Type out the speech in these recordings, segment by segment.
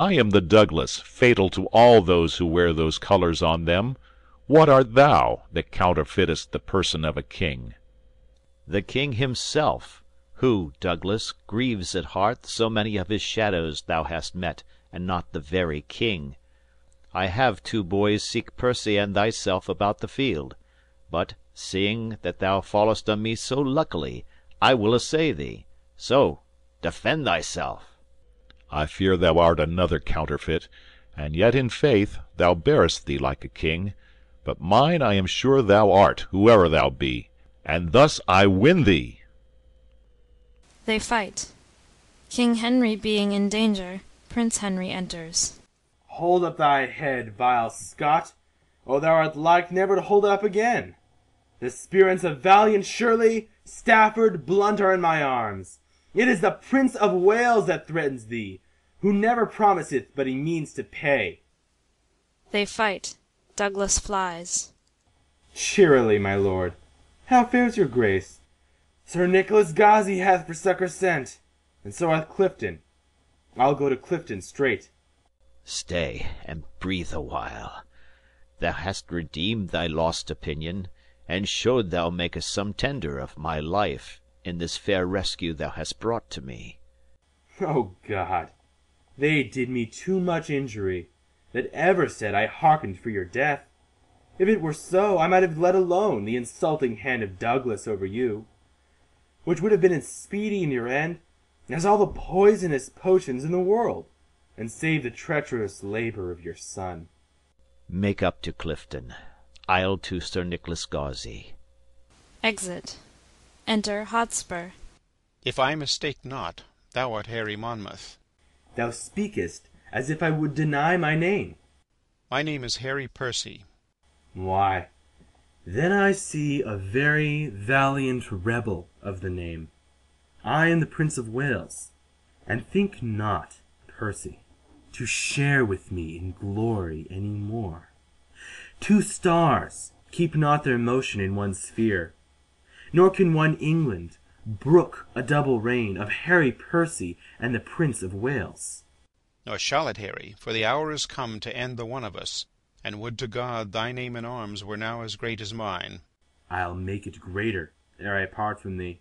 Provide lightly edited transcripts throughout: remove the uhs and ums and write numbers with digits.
I am the Douglas, fatal to all those who wear those colours on them. What art thou, that counterfeitest the person of a king? The king himself, who, Douglas, grieves at heart so many of his shadows thou hast met, and not the very king. I have two boys seek Percy and thyself about the field. But, seeing that thou fallest on me so luckily, I will assay thee. So defend thyself. I fear thou art another counterfeit, and yet in faith thou bearest thee like a king. But mine I am sure thou art, whoever thou be, and thus I win thee. They fight. King Henry being in danger, Prince Henry enters. Hold up thy head, vile Scot, or thou art like never to hold it up again. The spirits of valiant Shirley, Stafford, Blunt are in my arms. It is the Prince of Wales that threatens thee, who never promiseth but he means to pay. They fight. Douglas flies. Cheerily, my lord. How fares your grace? Sir Nicholas Gazzy hath for succour sent, and so hath Clifton. I'll go to Clifton straight. Stay, and breathe a while. Thou hast redeemed thy lost opinion, and showed thou makest some tender of my life in this fair rescue thou hast brought to me. O God, they did me too much injury, that ever said I hearkened for your death. If it were so, I might have let alone the insulting hand of Douglas over you, which would have been as speedy in your end as all the poisonous potions in the world, and saved the treacherous labour of your son. Make up to Clifton. I'll to Sir Nicholas Gawsey. Exit. Enter Hotspur. If I mistake not, thou art Harry Monmouth. Thou speakest as if I would deny my name. My name is Harry Percy. Why, then I see a very valiant rebel of the name. I am the Prince of Wales, and think not, Percy, to share with me in glory any more. Two stars keep not their motion in one sphere, nor can one England brook a double reign of Harry Percy and the Prince of Wales. Nor shall it, Harry, for the hour is come to end the one of us, and would to God thy name in arms were now as great as mine. I'll make it greater ere I part from thee,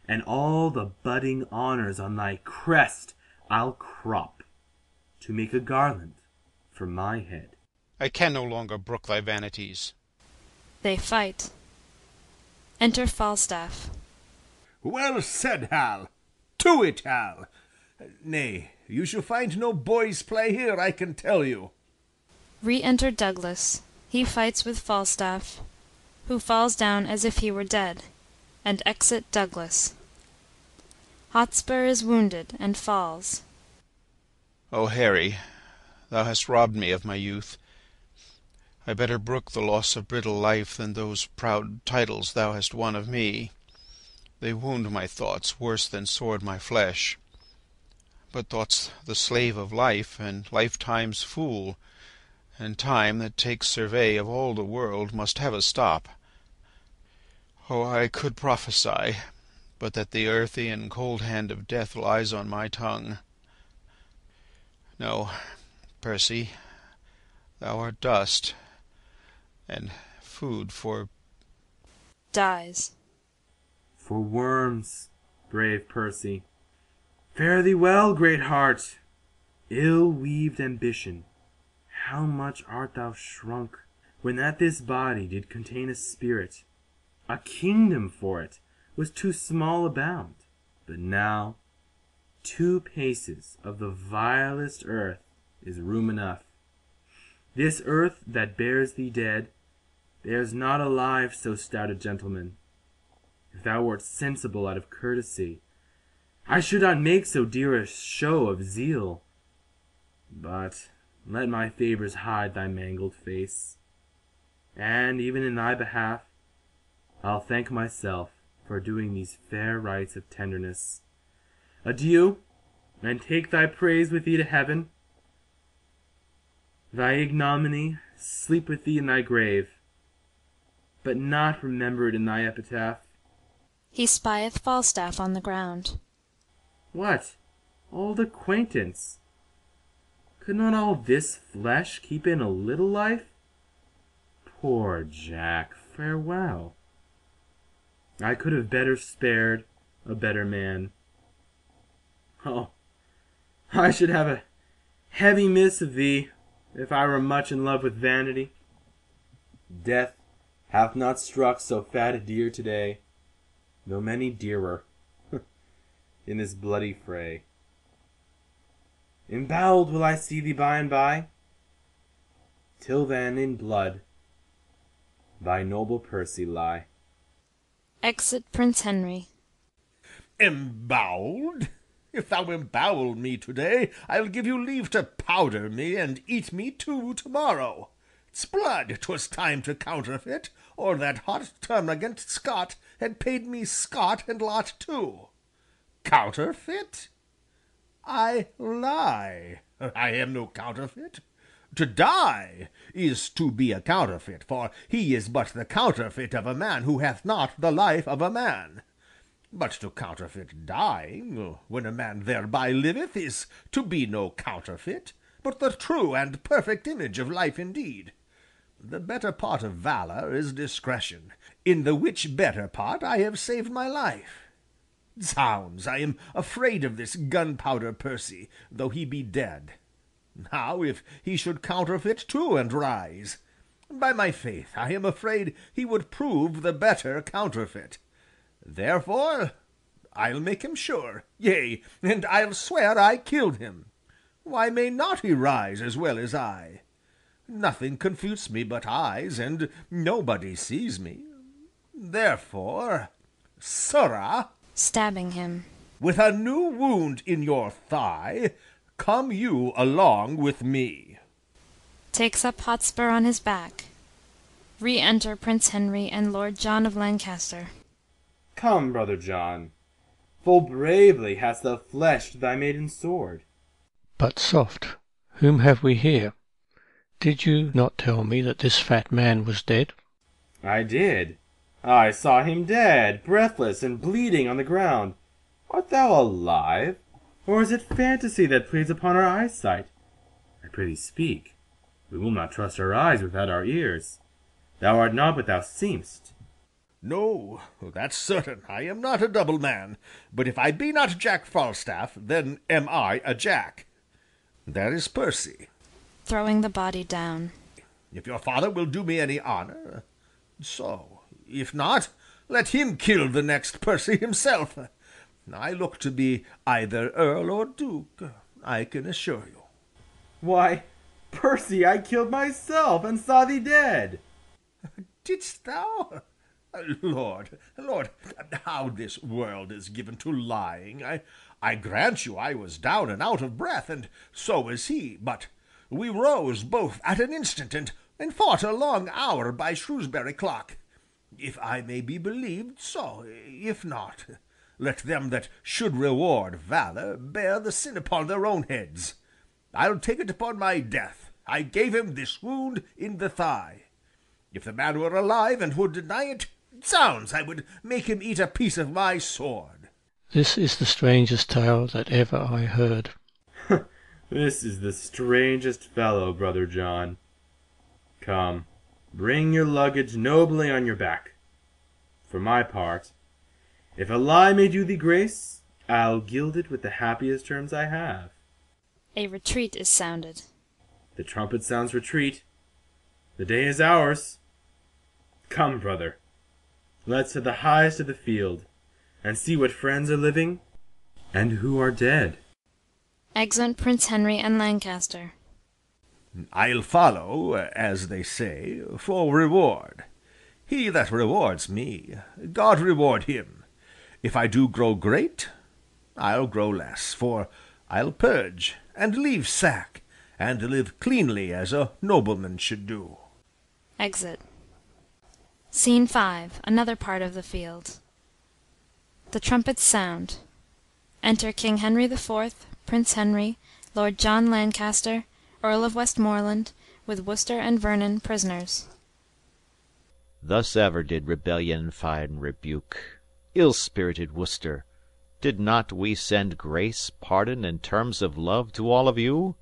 and all the budding honours on thy crest I'll crop, to make a garland for my head. I can no longer brook thy vanities. They fight. Enter Falstaff. Well said, Hal. To it, Hal. Nay, you shall find no boys' play here, I can tell you. Re-enter Douglas. He fights with Falstaff, who falls down as if he were dead, and exit Douglas. Hotspur is wounded and falls. O Harry, thou hast robbed me of my youth. I better brook the loss of brittle life than those proud titles thou hast won of me. They wound my thoughts worse than sword my flesh. But thought's the slave of life, and lifetime's fool, and time that takes survey of all the world must have a stop. Oh, I could prophesy, but that the earthy and cold hand of death lies on my tongue. No, Percy, thou art dust, and food for... Dies. For worms, brave Percy. Fare thee well, great heart. Ill-weaved ambition, how much art thou shrunk, when that this body did contain a spirit. A kingdom for it was too small a bound. But now 2 paces of the vilest earth is room enough. This earth that bears thee dead bears not alive so stout a gentleman. If thou wert sensible out of courtesy, I should not make so dear a show of zeal. But let my favours hide thy mangled face, and even in thy behalf I'll thank myself for doing these fair rites of tenderness. Adieu, and take thy praise with thee to heaven. Thy ignominy sleep with thee in thy grave, but not remembered in thy epitaph. He spieth Falstaff on the ground. What, old acquaintance, Could not all this flesh keep in a little life? Poor Jack, farewell. I could have better spared a better man. Oh, I should have a heavy miss of thee, if I were much in love with vanity. Death hath not struck so fat a deer today, though many dearer, in this bloody fray. Embowelled will I see thee by and by. Till then, in blood, thy noble Percy lie. Exit Prince Henry. Embowelled? If thou embowel me today, I'll give you leave to powder me, and eat me too tomorrow. 'Sblood, 'twas time to counterfeit, or that hot termagant Scott had paid me Scott and lot too. Counterfeit? I lie. I am no counterfeit. To die is to be a counterfeit, for he is but the counterfeit of a man who hath not the life of a man. But to counterfeit dying, when a man thereby liveth, is to be no counterfeit, but the true and perfect image of life indeed. The better part of valour is discretion, in the which better part I have saved my life. Zounds, I am afraid of this gunpowder Percy, though he be dead. Now if he should counterfeit too and rise, by my faith, I am afraid he would prove the better counterfeit. Therefore I'll make him sure, yea, and I'll swear I killed him. Why may not he rise as well as I? Nothing confutes me but eyes, and nobody sees me. Therefore, sirrah, Stabbing him. with a new wound in your thigh, come you along with me. Takes up Hotspur on his back. Re-enter Prince Henry and Lord John of Lancaster. Come, brother John, full bravely hast thou fleshed thy maiden sword. But soft, whom have we here? Did you not tell me that this fat man was dead? I did. I saw him dead, breathless and bleeding on the ground. Art thou alive, or is it fantasy that pleads upon our eyesight? I prithee speak. We will not trust our eyes without our ears. Thou art not what thou seemst. No, that's certain. I am not a double man. But if I be not Jack Falstaff, then am I a Jack. There is Percy. Throwing the body down. If your father will do me any honour, so. If not, let him kill the next Percy himself. I look to be either earl or duke, I can assure you. Why, Percy, I killed myself and saw thee dead. Didst thou? Lord, how this world is given to lying. I grant you I was down and out of breath, and so was he, but we rose both at an instant, and fought a long hour by Shrewsbury clock. If I may be believed, so; if not, let them that should reward valour bear the sin upon their own heads. I'll take it upon my death. I gave him this wound in the thigh. If the man were alive and would deny it, zounds, I would make him eat a piece of my sword. This is the strangest tale that ever I heard. This is the strangest fellow, brother John. Come, bring your luggage nobly on your back. For my part, if a lie may do thee grace, I'll gild it with the happiest terms I have. A retreat is sounded. The trumpet sounds retreat. The day is ours. Come, brother, let's to the highest of the field, and see what friends are living, and who are dead. Exeunt Prince Henry and Lancaster. I'll follow, as they say, for reward. He that rewards me, God reward him. If I do grow great, I'll grow less, for I'll purge, and leave sack, and live cleanly as a nobleman should do. Exit. Scene 5. Another part of the field. The trumpets sound. Enter King Henry IV, Prince Henry, Lord John Lancaster, Earl of Westmoreland, with Worcester and Vernon prisoners. Thus ever did rebellion find rebuke. Ill-spirited Worcester, did not we send grace, pardon, and terms of love to all of you?